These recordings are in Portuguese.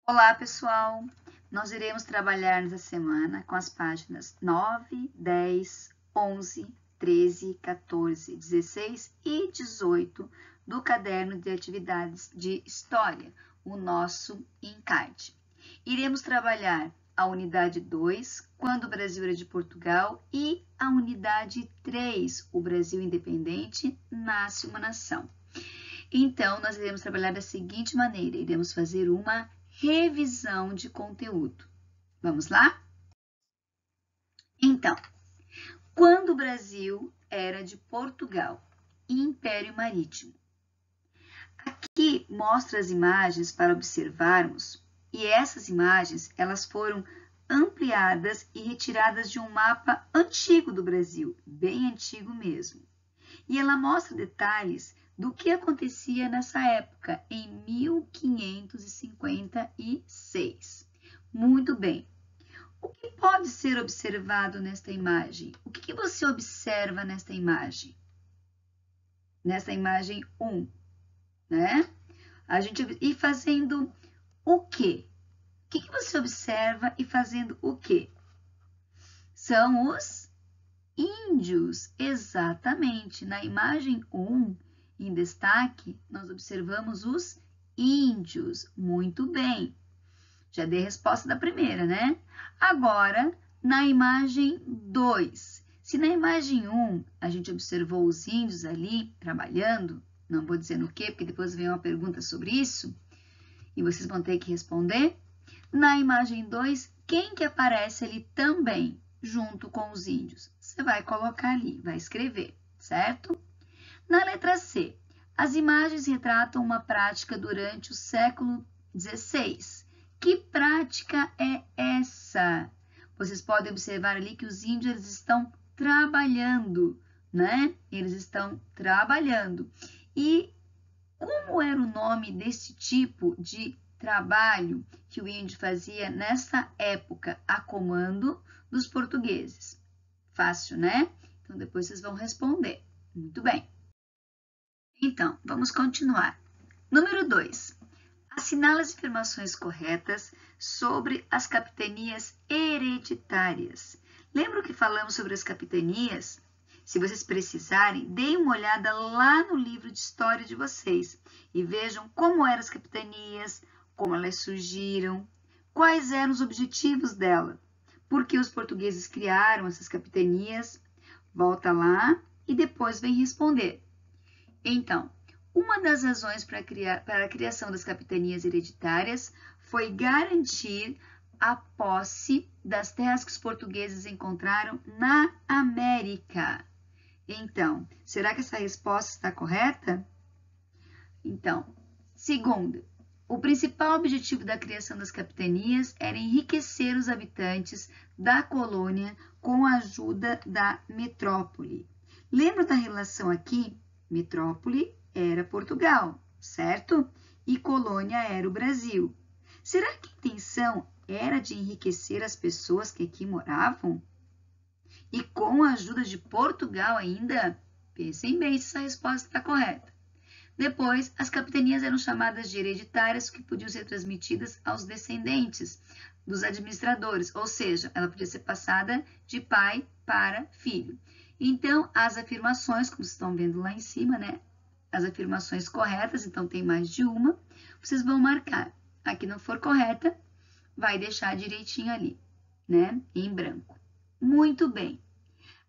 Olá, pessoal! Nós iremos trabalhar nessa semana com as páginas 9, 10, 11, 13, 14, 16 e 18 do caderno de atividades de História, o nosso encarte. Iremos trabalhar a unidade 2, quando o Brasil era de Portugal, e a unidade 3, o Brasil independente, nasce uma nação. Então, nós iremos trabalhar da seguinte maneira, iremos fazer uma revisão de conteúdo. Vamos lá? Então, quando o Brasil era de Portugal, Império Marítimo. Aqui mostra as imagens para observarmos, e essas imagens elas foram ampliadas e retiradas de um mapa antigo do Brasil, bem antigo mesmo. E ela mostra detalhes do que acontecia nessa época, em 1556. Muito bem. O que pode ser observado nesta imagem? O que você observa nesta imagem? Nesta imagem 1, né? E fazendo o quê? O que você observa e fazendo o quê? São os índios, exatamente. Na imagem 1, em destaque, nós observamos os índios. Muito bem. Já dei a resposta da primeira, né? Agora, na imagem 2. Se na imagem 1 a gente observou os índios ali trabalhando, não vou dizer no quê, porque depois vem uma pergunta sobre isso, e vocês vão ter que responder. Na imagem 2, quem que aparece ali também, junto com os índios? Você vai colocar ali, vai escrever, certo? Na letra C, as imagens retratam uma prática durante o século XVI. Que prática é essa? Vocês podem observar ali que os índios eles estão trabalhando, né? Eles estão trabalhando. E como era o nome desse tipo de trabalho que o índio fazia nessa época a comando dos portugueses? Fácil, né? Então, depois vocês vão responder. Muito bem. Então, vamos continuar. Número 2. Assinala as afirmações corretas sobre as capitanias hereditárias. Lembra que falamos sobre as capitanias? Se vocês precisarem, deem uma olhada lá no livro de história de vocês e vejam como eram as capitanias, como elas surgiram, quais eram os objetivos dela, por que os portugueses criaram essas capitanias. Volta lá e depois vem responder. Então, uma das razões para a criação das capitanias hereditárias foi garantir a posse das terras que os portugueses encontraram na América. Então, será que essa resposta está correta? Então, segundo, o principal objetivo da criação das capitanias era enriquecer os habitantes da colônia com a ajuda da metrópole. Lembra da relação aqui? Metrópole era Portugal, certo? E colônia era o Brasil. Será que a intenção era de enriquecer as pessoas que aqui moravam? E com a ajuda de Portugal ainda? Pensem bem se essa resposta está correta. Depois, as capitanias eram chamadas de hereditárias, que podiam ser transmitidas aos descendentes dos administradores, ou seja, ela podia ser passada de pai para filho. Então, as afirmações, como vocês estão vendo lá em cima, né? As afirmações corretas, então tem mais de uma, vocês vão marcar. A que não for correta, vai deixar direitinho ali, né? Em branco. Muito bem.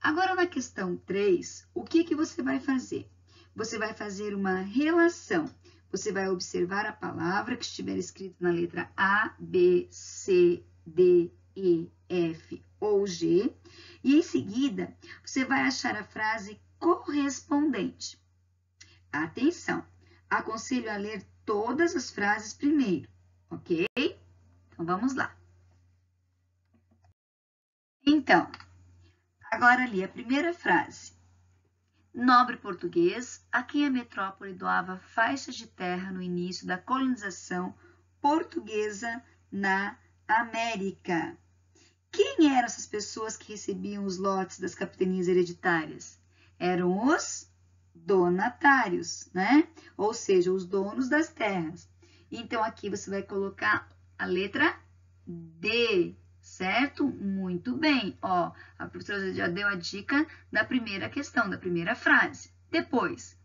Agora, na questão 3, o que você vai fazer? Você vai fazer uma relação. Você vai observar a palavra que estiver escrita na letra A, B, C, D, E, F ou G. E em seguida, você vai achar a frase correspondente. Atenção! Aconselho a ler todas as frases primeiro, ok? Então, vamos lá. Então, agora ali a primeira frase. Nobre português, a quem a metrópole doava faixas de terra no início da colonização portuguesa na América. Quem eram essas pessoas que recebiam os lotes das capitanias hereditárias? Eram os donatários, né? Ou seja, os donos das terras. Então, aqui você vai colocar A letra D, certo? Muito bem. Ó, a professora já deu a dica da primeira questão, da primeira frase. Depois,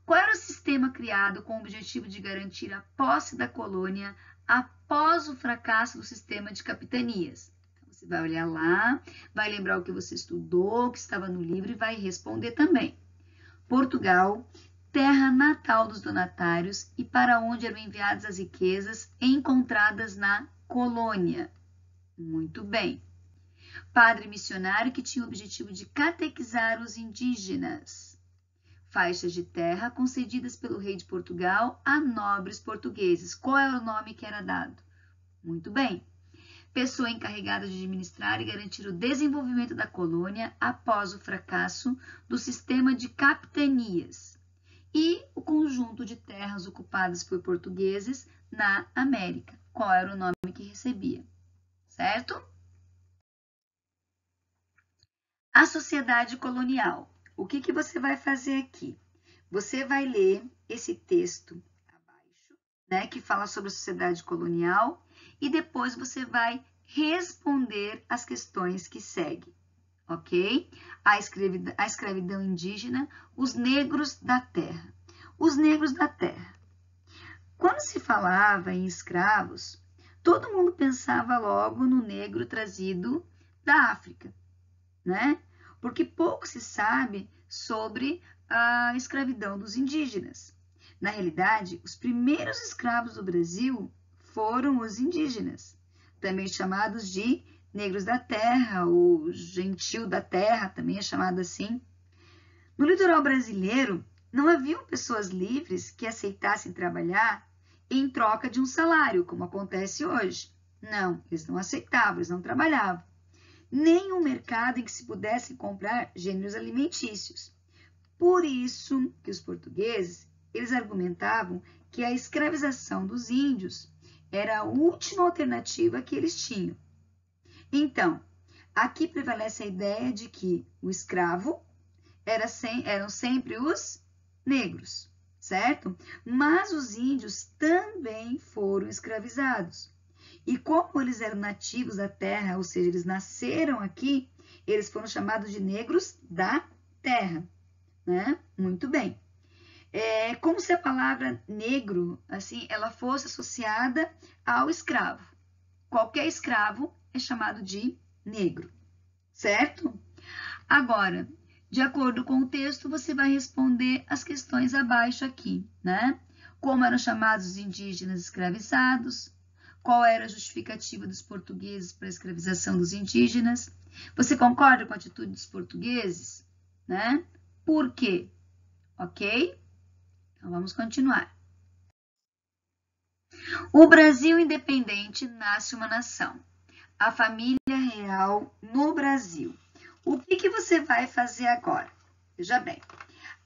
qual era o sistema criado com o objetivo de garantir a posse da colônia após o fracasso do sistema de capitanias? Então, você vai olhar lá, vai lembrar o que você estudou, o que estava no livro e vai responder também. Portugal, terra natal dos donatários e para onde eram enviadas as riquezas encontradas na colônia. Muito bem. Padre missionário que tinha o objetivo de catequizar os indígenas. Faixas de terra concedidas pelo rei de Portugal a nobres portugueses. Qual era o nome que era dado? Muito bem. Pessoa encarregada de administrar e garantir o desenvolvimento da colônia após o fracasso do sistema de capitanias. E o conjunto de terras ocupadas por portugueses na América. Qual era o nome que recebia? Certo? A sociedade colonial. O que você vai fazer aqui? Você vai ler esse texto abaixo, né, que fala sobre a sociedade colonial, e depois você vai responder as questões que seguem, ok? A escravidão indígena, os negros da terra. Os negros da terra. Quando se falava em escravos, todo mundo pensava logo no negro trazido da África, né? Porque pouco se sabe sobre a escravidão dos indígenas. Na realidade, os primeiros escravos do Brasil foram os indígenas, também chamados de negros da terra, ou gentil da terra, também é chamado assim. No litoral brasileiro, não haviam pessoas livres que aceitassem trabalhar em troca de um salário, como acontece hoje. Não, eles não aceitavam, eles não trabalhavam. Nem um mercado em que se pudesse comprar gêneros alimentícios. Por isso que os portugueses, eles argumentavam que a escravização dos índios era a última alternativa que eles tinham. Então, aqui prevalece a ideia de que o escravo eram sempre os negros, certo? Mas os índios também foram escravizados. E como eles eram nativos da terra, ou seja, eles nasceram aqui, eles foram chamados de negros da terra, né? Muito bem. É como se a palavra negro, assim, ela fosse associada ao escravo. Qualquer escravo é chamado de negro, certo? Agora, de acordo com o texto, você vai responder as questões abaixo aqui, né? Como eram chamados os indígenas escravizados? Qual era a justificativa dos portugueses para a escravização dos indígenas? Você concorda com a atitude dos portugueses? Né? Por quê? Ok? Então, vamos continuar. O Brasil independente nasce uma nação. A família real no Brasil. O que você vai fazer agora? Veja bem,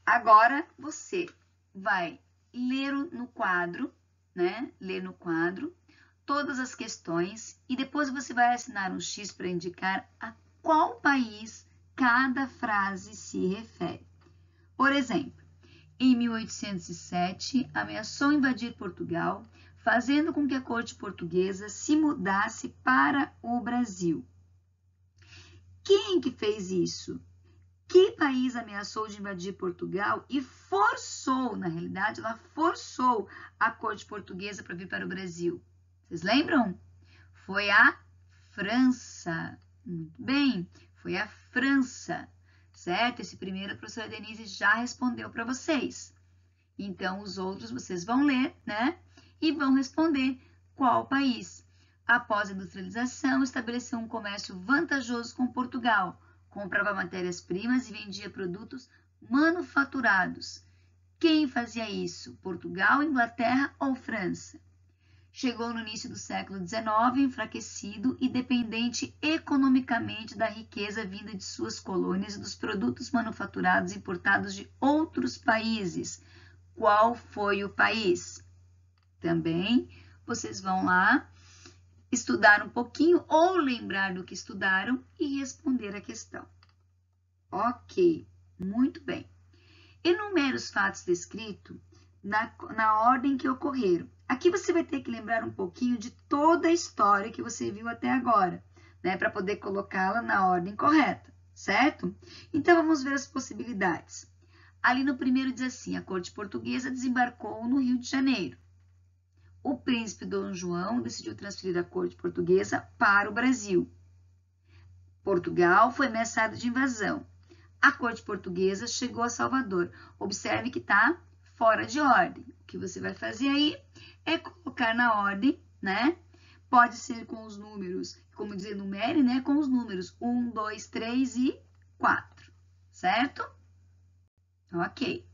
agora você vai ler no quadro, né? Ler no quadro todas as questões e depois você vai assinar um X para indicar a qual país cada frase se refere. Por exemplo, em 1807, ameaçou invadir Portugal, fazendo com que a corte portuguesa se mudasse para o Brasil. Quem que fez isso? Que país ameaçou de invadir Portugal e forçou, na realidade, ela forçou a corte portuguesa para vir para o Brasil? Vocês lembram? Foi a França. Muito bem, foi a França, certo? Esse primeiro a professora Denise já respondeu para vocês. Então, os outros vocês vão ler, né? E vão responder qual país. Após a industrialização, estabeleceu um comércio vantajoso com Portugal. Comprava matérias-primas e vendia produtos manufaturados. Quem fazia isso? Portugal, Inglaterra ou França? Chegou no início do século XIX, enfraquecido e dependente economicamente da riqueza vinda de suas colônias e dos produtos manufaturados importados de outros países. Qual foi o país? Também vocês vão lá estudar um pouquinho ou lembrar do que estudaram e responder a questão. Ok, muito bem. Enumere os fatos descritos na ordem que ocorreram. Aqui você vai ter que lembrar um pouquinho de toda a história que você viu até agora, né? Para poder colocá-la na ordem correta, certo? Então, vamos ver as possibilidades. Ali no primeiro diz assim, a corte portuguesa desembarcou no Rio de Janeiro. O príncipe Dom João decidiu transferir a corte portuguesa para o Brasil. Portugal foi ameaçado de invasão. A corte portuguesa chegou a Salvador. Observe que está fora de ordem. O que você vai fazer aí é colocar na ordem, né? Pode ser com os números, como dizer, numere, né? Com os números 1, 2, 3 e 4, certo? Ok.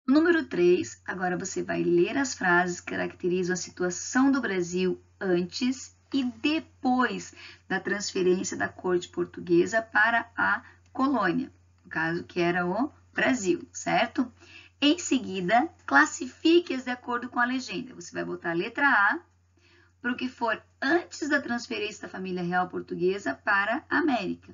Número 3, agora você vai ler as frases que caracterizam a situação do Brasil antes e depois da transferência da corte portuguesa para a colônia, no caso que era o Brasil, certo? Em seguida, classifique-as de acordo com a legenda. Você vai botar a letra A para o que for antes da transferência da família real portuguesa para a América.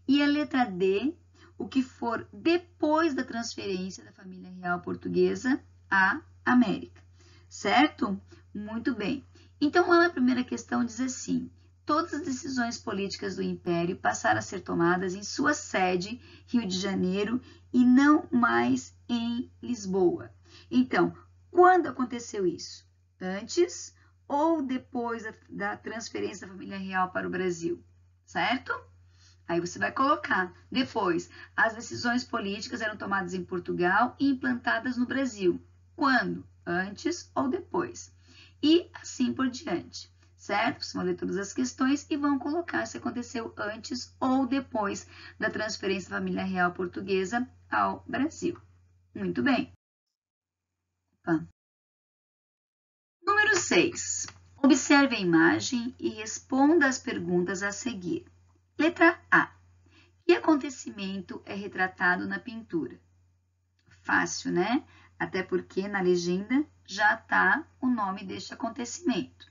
E a letra D, o que for depois da transferência da família real portuguesa à América. Certo? Muito bem. Então, a primeira questão diz assim: todas as decisões políticas do Império passaram a ser tomadas em sua sede, Rio de Janeiro, e não mais em Lisboa. Então, quando aconteceu isso? Antes ou depois da transferência da família real para o Brasil? Certo? Aí você vai colocar, depois, as decisões políticas eram tomadas em Portugal e implantadas no Brasil. Quando? Antes ou depois? E assim por diante, certo? Vocês vão ler todas as questões e vão colocar se aconteceu antes ou depois da transferência da família real portuguesa ao Brasil. Muito bem. Opa. Número 6. Observe a imagem e responda as perguntas a seguir. Letra A. Que acontecimento é retratado na pintura? Fácil, né? Até porque na legenda já está o nome deste acontecimento.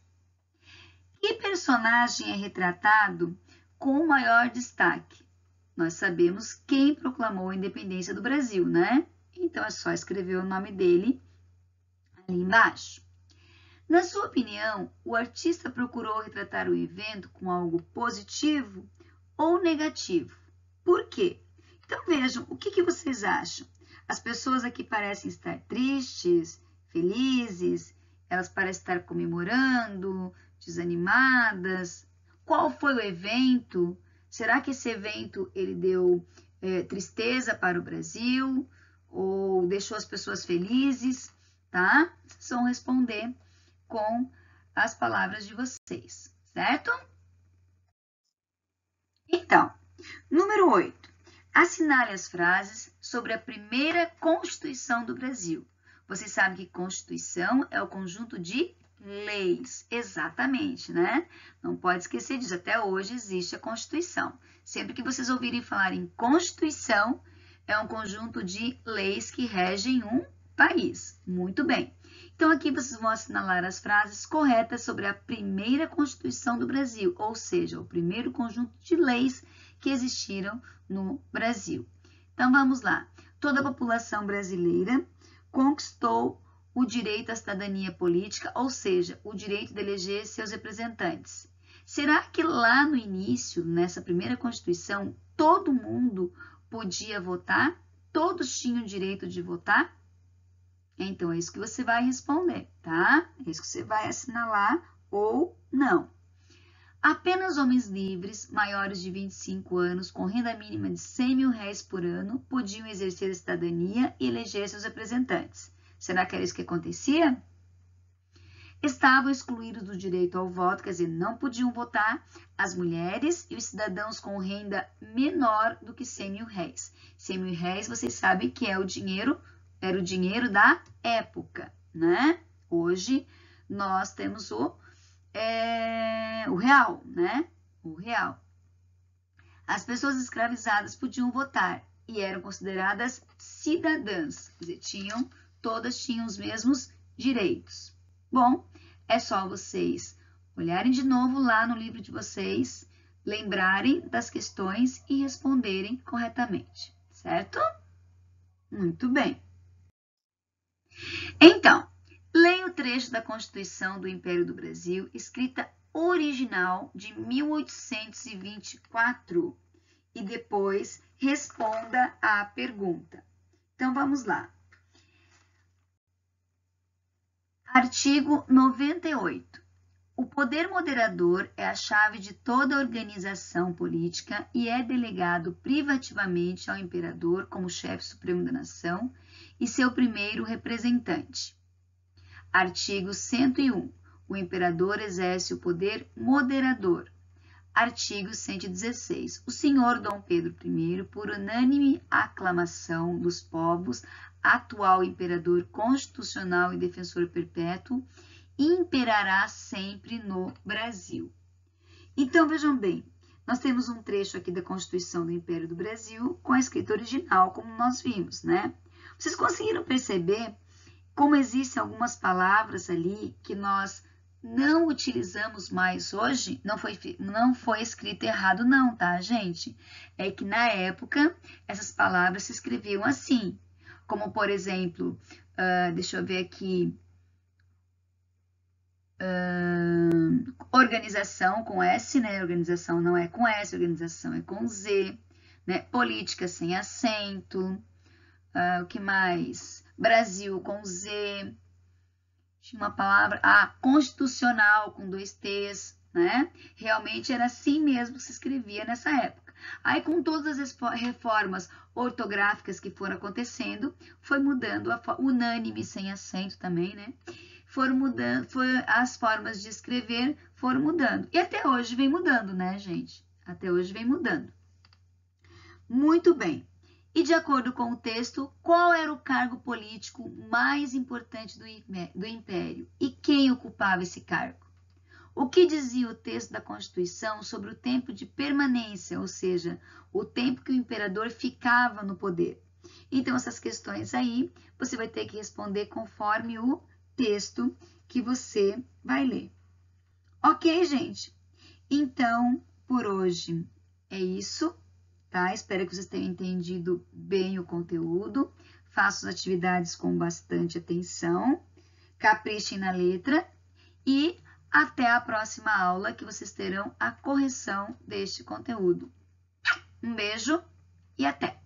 Que personagem é retratado com maior destaque? Nós sabemos quem proclamou a independência do Brasil, né? Então é só escrever o nome dele ali embaixo. Na sua opinião, o artista procurou retratar o evento com algo positivo ou negativo? Por quê? Então vejam, o que vocês acham? As pessoas aqui parecem estar tristes, felizes, elas parecem estar comemorando, desanimadas. Qual foi o evento? Será que esse evento ele deu tristeza para o Brasil ou deixou as pessoas felizes? Tá? Vocês vão responder com as palavras de vocês, certo? Então, número 8. Assinale as frases sobre a primeira Constituição do Brasil. Vocês sabem que Constituição é o conjunto de leis, exatamente, né? Não pode esquecer disso, até hoje existe a Constituição. Sempre que vocês ouvirem falar em Constituição, é um conjunto de leis que regem um país. Muito bem. Então, aqui vocês vão assinalar as frases corretas sobre a primeira Constituição do Brasil, ou seja, o primeiro conjunto de leis que existiram no Brasil. Então, vamos lá. Toda a população brasileira conquistou o direito à cidadania política, ou seja, o direito de eleger seus representantes. Será que lá no início, nessa primeira Constituição, todo mundo podia votar? Todos tinham direito de votar? Então, é isso que você vai responder, tá? É isso que você vai assinalar ou não. Apenas homens livres, maiores de 25 anos, com renda mínima de 100 mil reais por ano, podiam exercer a cidadania e eleger seus representantes. Será que era isso que acontecia? Estavam excluídos do direito ao voto, quer dizer, não podiam votar as mulheres e os cidadãos com renda menor do que 100 mil reais. 100 mil reais, vocês sabem que é o dinheiro, era o dinheiro da época, né? Hoje, nós temos o real, né? O real. As pessoas escravizadas podiam votar e eram consideradas cidadãs, quer dizer, todas tinham os mesmos direitos. Bom, é só vocês olharem de novo lá no livro de vocês, lembrarem das questões e responderem corretamente, certo? Muito bem. Então, Leia o trecho da Constituição do Império do Brasil, escrita original de 1824, e depois responda à pergunta. Então, vamos lá. Artigo 98. O poder moderador é a chave de toda organização política e é delegado privativamente ao imperador como chefe supremo da nação e seu primeiro representante. Artigo 101. O imperador exerce o poder moderador. Artigo 116. O senhor Dom Pedro I, por unânime aclamação dos povos, atual imperador constitucional e defensor perpétuo, imperará sempre no Brasil. Então, vejam bem, nós temos um trecho aqui da Constituição do Império do Brasil com a escrita original, como nós vimos, né? Vocês conseguiram perceber como existem algumas palavras ali que nós não utilizamos mais hoje? Não foi escrito errado não, tá, gente? É que na época essas palavras se escreviam assim, como por exemplo, deixa eu ver aqui, organização com S, né? Organização não é com S, organização é com Z, né? Política sem acento, o que mais? Brasil com Z, tinha uma palavra, constitucional com 2 T's, né? Realmente era assim mesmo que se escrevia nessa época. Aí, com todas as reformas ortográficas que foram acontecendo, foi mudando, unânime sem acento também, né? Foram mudando, as formas de escrever foram mudando. E até hoje vem mudando, né, gente? Até hoje vem mudando. Muito bem. E de acordo com o texto, qual era o cargo político mais importante do Império? E quem ocupava esse cargo? O que dizia o texto da Constituição sobre o tempo de permanência, ou seja, o tempo que o imperador ficava no poder? Então, essas questões aí, você vai ter que responder conforme o texto que você vai ler. Ok, gente? Então, por hoje é isso. Tá? Espero que vocês tenham entendido bem o conteúdo. Façam as atividades com bastante atenção. Caprichem na letra. E até a próxima aula, que vocês terão a correção deste conteúdo. Um beijo e até!